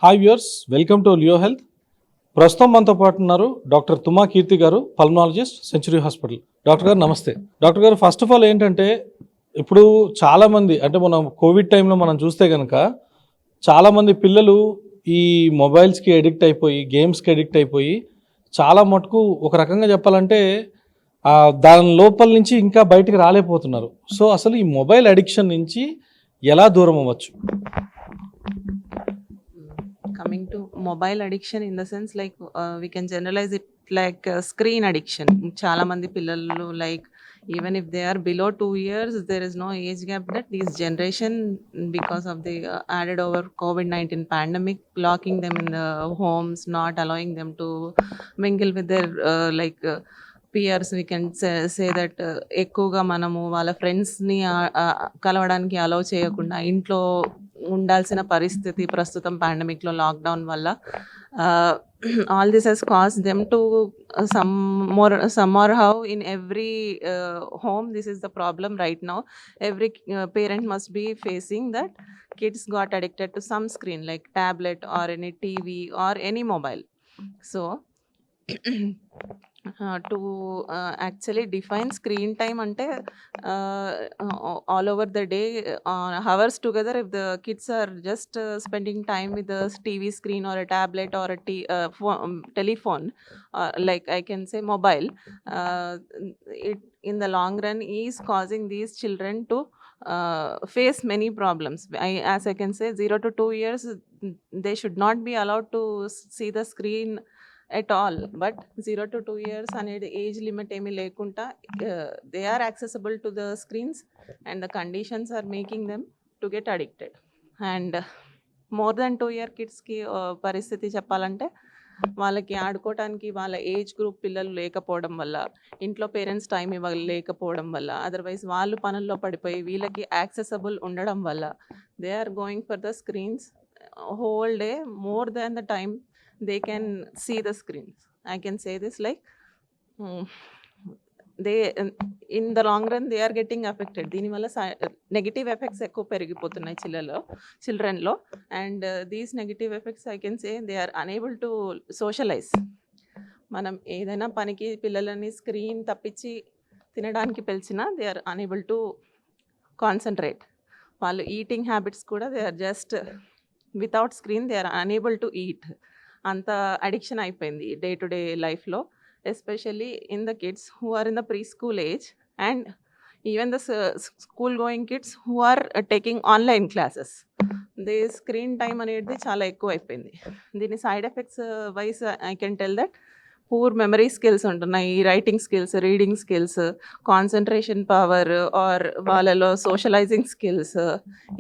Hi viewers, welcome to Leo health. ప్రస్తుతం మనతో పాటు ఉన్నారు డాక్టర్ తుమ్మా కీర్తి గారు, పల్మనాలజిస్ట్, సెంచురీ హాస్పిటల్. డాక్టర్ గారు నమస్తే. డాక్టర్ గారు, ఫస్ట్ ఆఫ్ ఆల్ ఏంటంటే ఇప్పుడు చాలామంది అంటే మనం కోవిడ్ టైంలో మనం చూస్తే కనుక చాలామంది పిల్లలు ఈ మొబైల్స్కి ఎడిక్ట్ అయిపోయి, గేమ్స్కి ఎడిక్ట్ అయిపోయి చాలా మటుకు ఒక రకంగా చెప్పాలంటే దాని లోపల నుంచి ఇంకా బయటికి రాలేకపోతున్నారు. సో అసలు ఈ మొబైల్ అడిక్షన్ నుంచి ఎలా దూరం అవ్వచ్చు? Coming to mobile addiction in the sense like we can generalize it like screen addiction. Chala mandi pillalu, like even if they are below 2 years, there is no age gap that this generation, because of the added over COVID-19 pandemic, locking them in the homes, not allowing them to mingle with their peers. We can say that ఎక్కువగా మనము వాళ్ళ ఫ్రెండ్స్ని కలవడానికి allow చేయకుండా ఇంట్లో ఉండాల్సిన పరిస్థితి ప్రస్తుతం పాండమిక్లో లాక్డౌన్ వల్ల all this has caused them to somehow in every home. This is the problem right now. Every parent must be facing that kids got addicted to some screen like tablet or any TV or any mobile. So to actually define screen time ante all over the day, hours together, if the kids are just spending time with the TV screen or a tablet or a telephone, like I can say mobile, it in the long run is causing these children to face many problems. As I can say, 0 to 2 years they should not be allowed to see the screen at all, but 0 to 2 years అనేది age limit ఏమీ లేకుండా they are accessible to the screens and the conditions are making them to get addicted. And more than 2 year కిడ్స్కి పరిస్థితి చెప్పాలంటే వాళ్ళకి ఆడుకోవటానికి వాళ్ళ age group పిల్లలు లేకపోవడం వల్ల, ఇంట్లో పేరెంట్స్ టైం ఇవ్వలేకపోవడం వల్ల, అదర్వైజ్ వాళ్ళు పనుల్లో పడిపోయి వీళ్ళకి యాక్సెసిబుల్ ఉండడం వల్ల they are going for the screens whole day. More than the time they can see the screens. I can say this like they in the long run they are getting affected. దీని వల్ల negative effects ఎక్కువ పెరిగిపోతున్నాయి చిల్డ్రన్లో. And these negative effects I can say they are unable to socialise. మనం ఏదైనా పనికి పిల్లలని screen తప్పించి తినడానికి పిలిచినా they are unable to concentrate. వాళ్ళు ఈటింగ్ హ్యాబిట్స్ కూడా they are just without screen they are unable to eat. అంత అడిక్షన్ అయిపోయింది డే టు డే లైఫ్లో, especially in the kids who are in the pre school age and even the school going kids who are taking online classes. The screen time అనేది చాలా ఎక్కువ అయిపోయింది. దీని side effects wise I can tell that poor memory skills ఉంటున్నాయి, writing skills, reading skills, concentration power or వాళ్ళలో socialising skills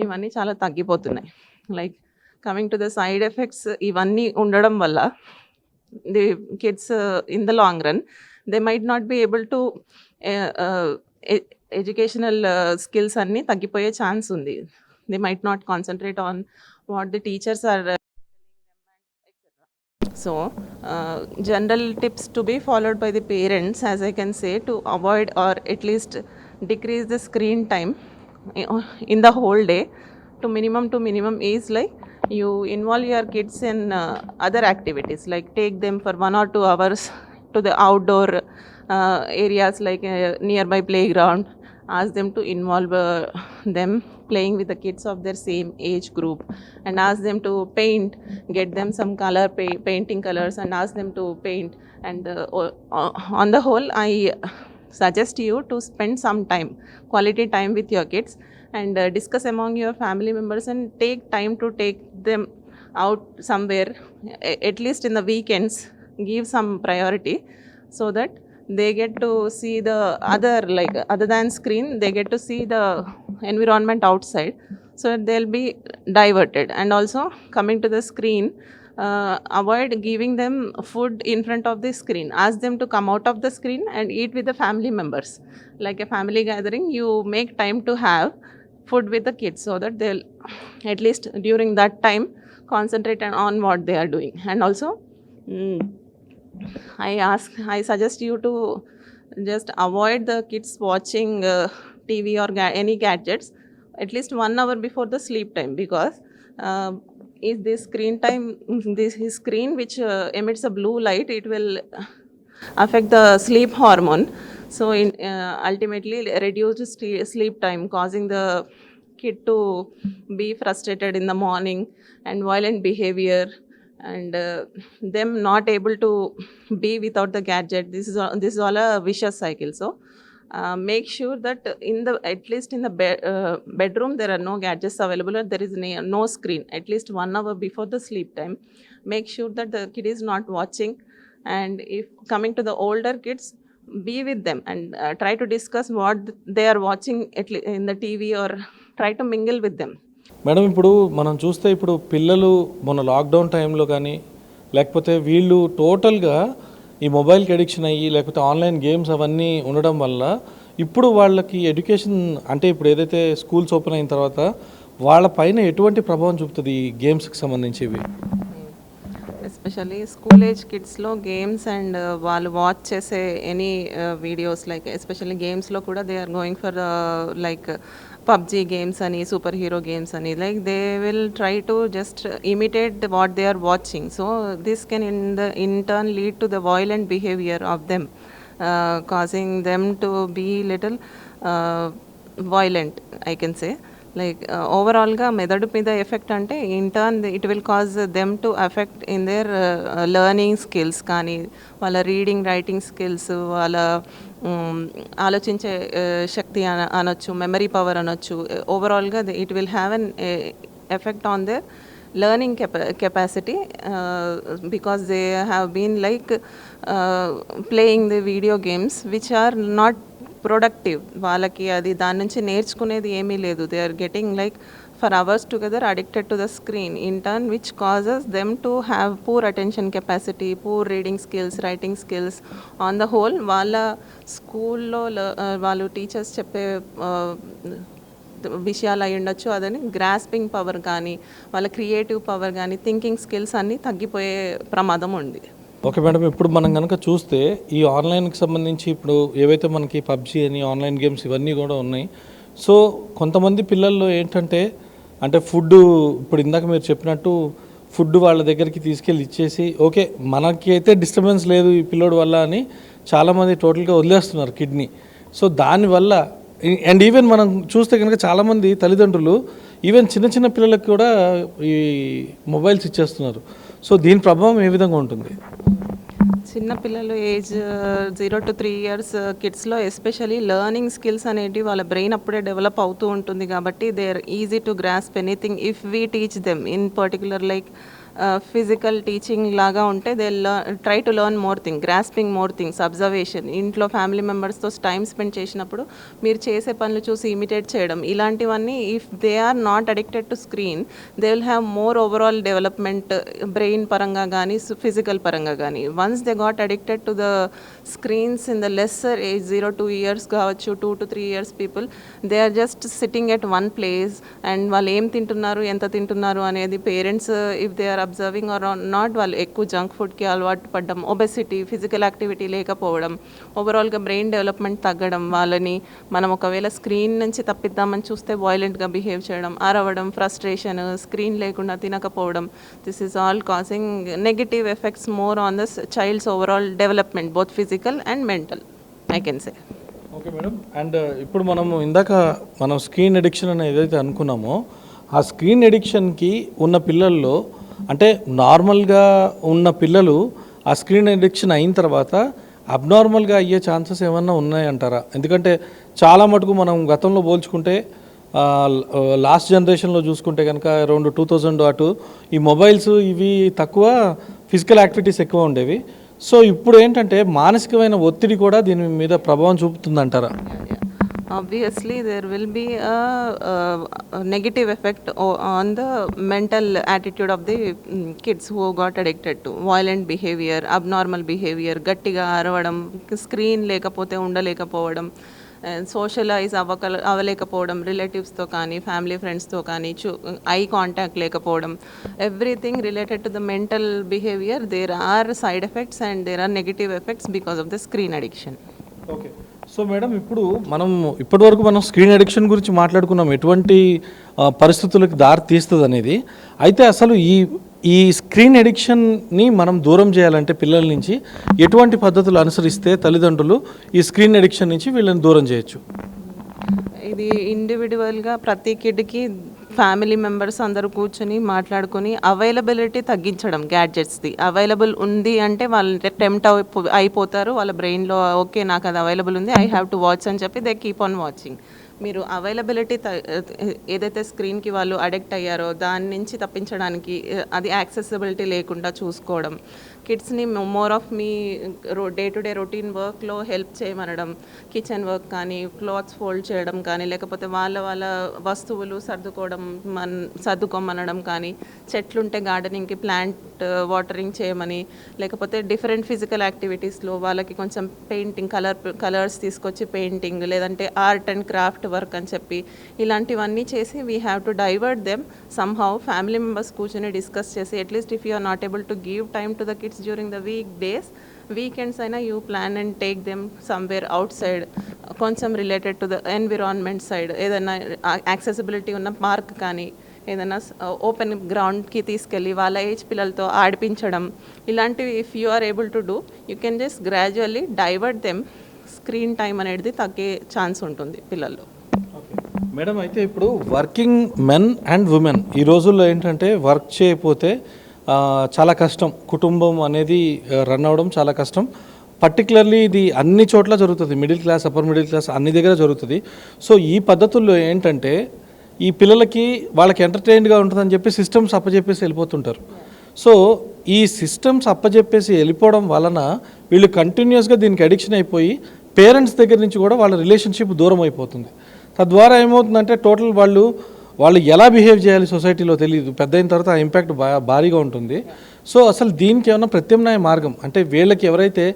ఇవన్నీ చాలా తగ్గిపోతున్నాయి. Like coming to the side effects, ఇవన్నీ ఉండడం వల్ల the kids in the long run they might not be able to educational skills అన్నీ తగ్గిపోయే ఛాన్స్ ఉంది. They might not concentrate on what the teachers are. So general tips to be followed by the parents, as I can say, to avoid or at least decrease the screen time in the whole day to minimum is like you involve your kids in other activities, like take them for 1 or 2 hours to the outdoor areas like nearby playground. Ask them to involve them playing with the kids of their same age group, and ask them to paint, get them some color painting colors and ask them to paint. And on the whole, I suggest you to spend some time, quality time with your kids, and discuss among your family members and take time to take them out somewhere, at least in the weekends. Give some priority so that they get to see the other than screen, they get to see the environment outside, so they'll be diverted. And also coming to the screen, avoid giving them food in front of the screen. Ask them to come out of the screen and eat with the family members. Like a family gathering, you make time to have food with the kids so that they'll at least during that time concentrate on what they are doing. And also I suggest you to just avoid the kids watching TV or any gadgets at least 1 hour before the sleep time, because is this screen time, this his screen which emits a blue light, it will affect the sleep hormone. So ultimately reduced sleep time, causing the kid to be frustrated in the morning and violent behavior, and them not able to be without the gadget. This is all a vicious cycle. So make sure that in the, at least in the bedroom, there are no gadgets available, or there is no screen at least 1 hour before the sleep time. Make sure that the kid is not watching. And if coming to the older kids, be with them and try to discuss what they are watching in the TV, or try to mingle with them. Madam ఇప్పుడు మనం చూస్తే ఇప్పుడు పిల్లలు మన lockdown టైంలో కానీ లేకపోతే వీళ్ళు టోటల్గా ఈ మొబైల్కి అడిక్షన్ అయ్యి లేకపోతే ఆన్లైన్ గేమ్స్ అవన్నీ ఉండడం వల్ల ఇప్పుడు వాళ్ళకి ఎడ్యుకేషన్ అంటే ఇప్పుడు ఏదైతే స్కూల్స్ ఓపెన్ అయిన తర్వాత వాళ్ళ పైన ఎటువంటి ప్రభావం చూపుతుంది ఈ గేమ్స్కి సంబంధించివి? ఎస్పెషల్లీ స్కూల్ ఏజ్ కిడ్స్లో గేమ్స్ అండ్ వాళ్ళు వాచ్ చేసే ఎనీ వీడియోస్, లైక్ ఎస్పెషల్లీ గేమ్స్లో కూడా they are going for like PUBG games అని, సూపర్ హీరో గేమ్స్ అని, like they will try to just imitate what they are watching. So this can in turn lead to the violent behaviour of them, causing them to be little violent, I can say. Like ఓవరాల్గా మెదడు మీద effect అంటే in turn it will cause them to affect in there learning skills, కానీ వాళ్ళ reading writing skills, వాళ్ళ ఆలోచించే శక్తి అనొచ్చు, memory power అనొచ్చు. ఓవరాల్గా it will have an effect on their learning capacity, because they have been like playing the video games which are not productive. వాళ్ళకి అది దాని నుంచి నేర్చుకునేది ఏమీ లేదు. They are getting like for hours together addicted to the screen, in turn which causes them to have poor attention capacity, poor reading skills, writing skills. On the whole, వాళ్ళ స్కూల్లో వాళ్ళు టీచర్స్ చెప్పే విషయాలు అయి ఉండొచ్చు, అదని గ్రాస్పింగ్ పవర్ కానీ వాళ్ళ క్రియేటివ్ పవర్ కానీ థింకింగ్ స్కిల్స్ అన్నీ తగ్గిపోయే ప్రమాదం ఉంది. ఓకే మేడం, ఇప్పుడు మనం కనుక చూస్తే ఈ ఆన్లైన్కి సంబంధించి ఇప్పుడు ఏవైతే మనకి పబ్జీ అని ఆన్లైన్ గేమ్స్ ఇవన్నీ కూడా ఉన్నాయి. సో కొంతమంది పిల్లల్లో ఏంటంటే అంటే ఫుడ్, ఇప్పుడు ఇందాక మీరు చెప్పినట్టు ఫుడ్ వాళ్ళ దగ్గరికి తీసుకెళ్ళి ఇచ్చేసి ఓకే మనకి అయితే డిస్టర్బెన్స్ లేదు ఈ పిల్లోడి వల్ల అని చాలామంది టోటల్గా వదిలేస్తున్నారు కిడ్నీ. సో దానివల్ల అండ్ ఈవెన్ మనం చూస్తే కనుక చాలామంది తల్లిదండ్రులు ఈవెన్ చిన్న చిన్న పిల్లలకు కూడా ఈ మొబైల్స్ ఇచ్చేస్తున్నారు. సో దీని ప్రభావం ఏ విధంగా ఉంటుంది? చిన్న పిల్లలు ఏజ్ 0 to 3 years కిడ్స్లో ఎస్పెషలీ లెర్నింగ్ స్కిల్స్ అనేవి వాళ్ళ బ్రెయిన్ అప్పుడే డెవలప్ అవుతూ ఉంటుంది. కాబట్టి they are easy to grasp anything if we teach them. In particular like physical teaching లాగా ఉంటే they try to learn more thing, grasping more things, observation. ఇంట్లో ఫ్యామిలీ మెంబర్స్తో టైం స్పెండ్ చేసినప్పుడు మీరు చేసే పనులు చూసి ఇమిటేట్ చేయడం, ఇలాంటివన్నీ if they are not addicted to screen, they will have more overall development brain పరంగా కానీ ఫిజికల్ పరంగా కానీ. Once they got addicted to the screens in the lesser age 0 to 2 years కావచ్చు, 2 to 3 years people, they are just sitting at one place and వాళ్ళు ఏం తింటున్నారు, ఎంత తింటున్నారు అనేది parents if they are observing or not, వాళ్ళు ఎక్కువ junk ఫుడ్కి అలవాటు పడడం, ఒబెసిటీ, ఫిజికల్ యాక్టివిటీ లేకపోవడం, ఓవరాల్గా బ్రెయిన్ డెవలప్మెంట్ తగ్గడం. వాళ్ళని మనం ఒకవేళ స్క్రీన్ నుంచి తప్పిద్దామని చూస్తే వాయిలెంట్గా బిహేవ్ చేయడం, అరవడం, ఫ్రస్ట్రేషన్, స్క్రీన్ లేకుండా తినకపోవడం. This is all causing negative effects more on the child's overall development, both physical and mental, I can say. Okay madam, and ఇప్పుడు మనం స్క్రీన్ అడిక్షన్ అని ఏదైతే అనుకున్నామో ఆ స్క్రీన్ అడిక్షన్కి ఉన్న పిల్లల్లో అంటే నార్మల్గా ఉన్న పిల్లలు ఆ స్క్రీన్ అడిక్షన్ అయిన తర్వాత అబ్నార్మల్గా అయ్యే ఛాన్సెస్ ఏమన్నా ఉన్నాయంటారా? ఎందుకంటే చాలా మటుకు మనం గతంలో పోల్చుకుంటే లాస్ట్ జనరేషన్లో చూసుకుంటే కనుక అరౌండ్ 2000 అటు ఈ మొబైల్స్ ఇవి తక్కువ, ఫిజికల్ యాక్టివిటీస్ ఎక్కువ ఉండేవి. సో ఇప్పుడు ఏంటంటే మానసికమైన ఒత్తిడి కూడా దీని మీద ప్రభావం చూపుతుందంటారా? Obviously there will be a negative effect on the mental attitude of the kids who got addicted to violent behavior, abnormal behavior, గట్టిగా అరవడం, స్క్రీన్ లేకపోతే ఉండలేకపోవడం, సోషలైజ్ అవ్వలేకపోవడం, రిలేటివ్స్తో కానీ ఫ్యామిలీ ఫ్రెండ్స్తో కానీ ఐ కాంటాక్ట్ లేకపోవడం, everything related to the mental behaviour. There are side effects and there are negative effects because of the screen addiction. Okay, so madam ఇప్పుడు ఇప్పటివరకు మనం స్క్రీన్ అడిక్షన్ గురించి మాట్లాడుకున్నాం, ఎటువంటి పరిస్థితులకు దారి తీస్తుంది అనేది. అయితే అసలు ఈ స్క్రీన్ అడిక్షన్ని మనం దూరం చేయాలంటే పిల్లల నుంచి ఎటువంటి పద్ధతులు అనుసరిస్తే తల్లిదండ్రులు ఈ స్క్రీన్ అడిక్షన్ నుంచి వీళ్ళని దూరం చేయొచ్చు? ఇది ఇండివిజువల్గా ప్రతి కిడ్కి ఫ్యామిలీ మెంబర్స్ అందరూ కూర్చొని మాట్లాడుకొని అవైలబిలిటీ తగ్గించడం, గ్యాడ్జెట్స్ది అవైలబుల్ ఉంది అంటే వాళ్ళు టెంప్ట్ అయిపోతారు. వాళ్ళ బ్రెయిన్లో ఓకే నాకు అది అవైలబుల్ ఉంది, ఐ హ్యావ్ టు వాచ్ అని చెప్పి దే కీప్ ఆన్ వాచింగ్. మీరు అవైలబిలిటీ ఏదైతే స్క్రీన్కి వాళ్ళు అడిక్ట్ అయ్యారో దాని నుంచి తప్పించడానికి అది యాక్సెసిబిలిటీ లేకుండా చూసుకోవడం, కిడ్స్ని మోర్ ఆఫ్ మీ డే టు డే రొటీన్ వర్క్లో హెల్ప్ చేయమనడం, కిచెన్ వర్క్ కానీ క్లాత్స్ ఫోల్డ్ చేయడం కానీ లేకపోతే వాళ్ళ వస్తువులు సర్దుకోమనడం కానీ, చెట్లుంటే గార్డెనింగ్కి ప్లాంట్ వాటరింగ్ చేయమని, లేకపోతే డిఫరెంట్ ఫిజికల్ యాక్టివిటీస్లో వాళ్ళకి కొంచెం పెయింటింగ్ కలర్స్ తీసుకొచ్చి పెయింటింగ్ లేదంటే ఆర్ట్ అండ్ క్రాఫ్ట్ వర్క్ అని చెప్పి ఇలాంటివన్నీ చేసి we have to divert them somehow. Family members కూర్చొని డిస్కస్ చేసి at least if you are not able to give time to the kids during the week days, weekends అయినా you plan and take them somewhere outside, కొంచెం related to the environment side, ఏదైనా accessibility ఉన్న park కానీ ఏదైనా open గ్రౌండ్కి తీసుకెళ్ళి వాళ్ళ age పిల్లలతో ఆడిపించడం, ఇలాంటివి if you are able to do you can just gradually divert them. Screen time అనేది తగ్గే ఛాన్స్ ఉంటుంది పిల్లల్లో. మేడం, అయితే ఇప్పుడు వర్కింగ్ మెన్ అండ్ ఉమెన్ ఈ రోజుల్లో ఏంటంటే వర్క్ చేయకపోతే చాలా కష్టం, కుటుంబం అనేది రన్ అవ్వడం చాలా కష్టం. పర్టికులర్లీ ఇది అన్ని చోట్ల జరుగుతుంది, middle class upper middle class అన్ని దగ్గర జరుగుతుంది. సో ఈ పద్ధతుల్లో ఏంటంటే ఈ పిల్లలకి వాళ్ళకి ఎంటర్టైన్గా ఉంటుందని చెప్పి సిస్టమ్స్ అప్పచెప్పేసి వెళ్ళిపోతుంటారు. సో ఈ సిస్టమ్స్ అప్పచెప్పేసి వెళ్ళిపోవడం వలన వీళ్ళు కంటిన్యూస్గా దీనికి అడిక్షన్ అయిపోయి పేరెంట్స్ దగ్గర నుంచి కూడా వాళ్ళ రిలేషన్షిప్ దూరం అయిపోతుంది. తద్వారా ఏమవుతుందంటే టోటల్ వాళ్ళు ఎలా బిహేవ్ చేయాలి సొసైటీలో తెలియదు, పెద్ద అయిన తర్వాత ఆ ఇంపాక్ట్ భారీగా ఉంటుంది. సో అసలు దీనికి ఏమైనా ప్రత్యామ్నాయ మార్గం అంటే వీళ్ళకి ఎవరైతే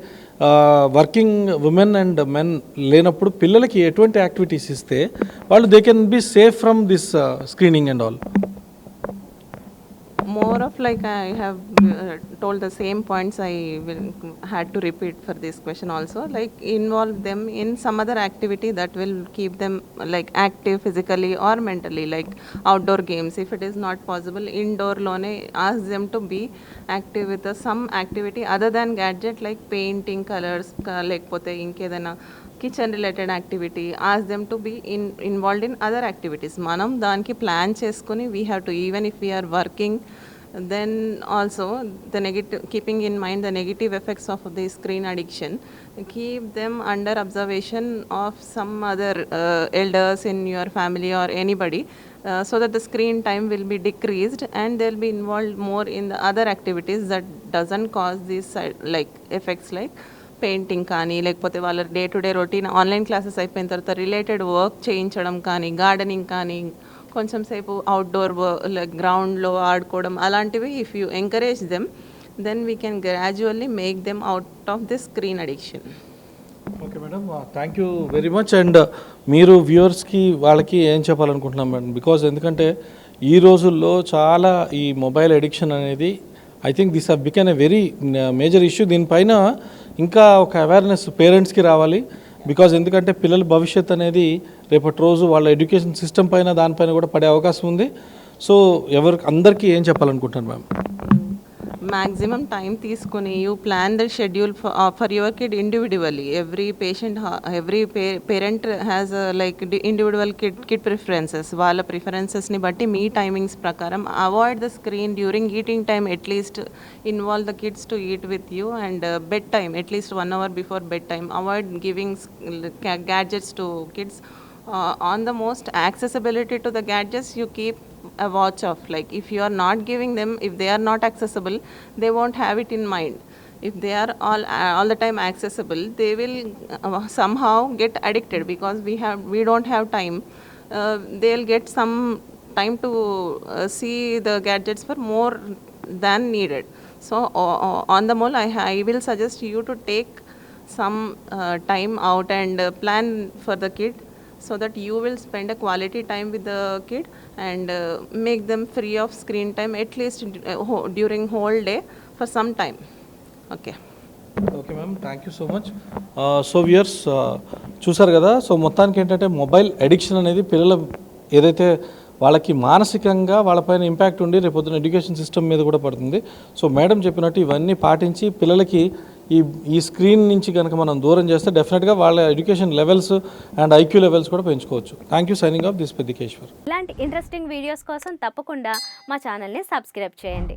వర్కింగ్ ఉమెన్ అండ్ మెన్ లేనప్పుడు పిల్లలకి ఎటువంటి యాక్టివిటీస్ ఇస్తే వాళ్ళు they can be safe from this screening and all? More of like I have told the same points, I had to repeat for this question also, like involve them in some other activity that will keep them like active physically or mentally, like outdoor games. If it is not possible, indoor lone ask them to be active with some activity other than gadget, like painting, colors, lekapothe inkedaina kitchen related activity. Ask them to be involved in other activities. మనం దానికి plan చేసుకుని we have to, even if we are working, then also the negative, keeping in mind the negative effects of the screen addiction, keep them under observation of some other elders in your family or anybody, so that the screen time will be decreased and they'll be involved more in the other activities that doesn't cause these like effects, like painting కానీ లేకపోతే వాళ్ళ day to day routine online classes అయిపోయిన తర్వాత related work చేయించడం కానీ, gardening కానీ, కొంచెం సేపు అవుట్డోర్ లైక్ గ్రౌండ్లో ఆడుకోవడం, అలాంటివి if you encourage them then we can gradually make them out of the screen addiction. Okay madam, thank you very much. And మీరు వ్యూవర్స్కి వాళ్ళకి ఏం చెప్పాలనుకుంటున్నాం మేడం? బికాజ్ ఎందుకంటే ఈ రోజుల్లో చాలా ఈ మొబైల్ అడిక్షన్ అనేది I think this have become a very major issue. దీనిపైన ఇంకా ఒక అవేర్నెస్ పేరెంట్స్కి రావాలి. బికాజ్ ఎందుకంటే పిల్లల భవిష్యత్ అనేది రేపటి రోజు వాళ్ళ ఎడ్యుకేషన్ సిస్టమ్ పైన దానిపైన కూడా పడే అవకాశం ఉంది. సో అందరికీ ఏం చెప్పాలనుకుంటున్నారు మ్యామ్? maximum time తీసుకొని you plan the schedule for your kid individually. Every parent has like individual kid preferences. వాళ్ళ ప్రిఫరెన్సెస్ని బట్టి మీ టైమింగ్స్ ప్రకారం avoid the screen during eating time. At least involve the kids to eat with you and bed time at least 1 hour before bed time. Avoid giving gadgets to kids. On the most accessibility to the gadgets, you keep a watch of, like if you are not giving them, if they are not accessible, they won't have it in mind. If they are all the time accessible, they will somehow get addicted because we don't have time. They'll get some time to see the gadgets for more than needed. So on the whole, I will suggest you to take some time out and plan for the kid, so that you will spend a quality time with the kid and make them free of screen time at least during whole day for some time. Okay. Okay ma'am, thank you so much. So viewers చూసారు కదా. So మొత్తానికి ఏంటంటే mobile addiction అనేది పిల్లల ఏదైతే వాళ్ళకి మానసికంగా వాళ్ళపైన ఇంపాక్ట్ ఉండి రేపొద్దున ఎడ్యుకేషన్ సిస్టమ్ మీద కూడా పడుతుంది. సో మేడం చెప్పినట్టు ఇవన్నీ పాటించి పిల్లలకి ఈ స్క్రీన్ నుంచి కనుక మనం దూరం చేస్తే డెఫినెట్గా వాళ్ళ education levels and IQ levels కూడా పెంచుకోవచ్చు. Thank you. Signing off this Peddikeshwar. ఇలాంటి ఇంట్రెస్టింగ్ వీడియోస్ కోసం తప్పకుండా మా ఛానల్ని సబ్స్క్రైబ్ చేయండి.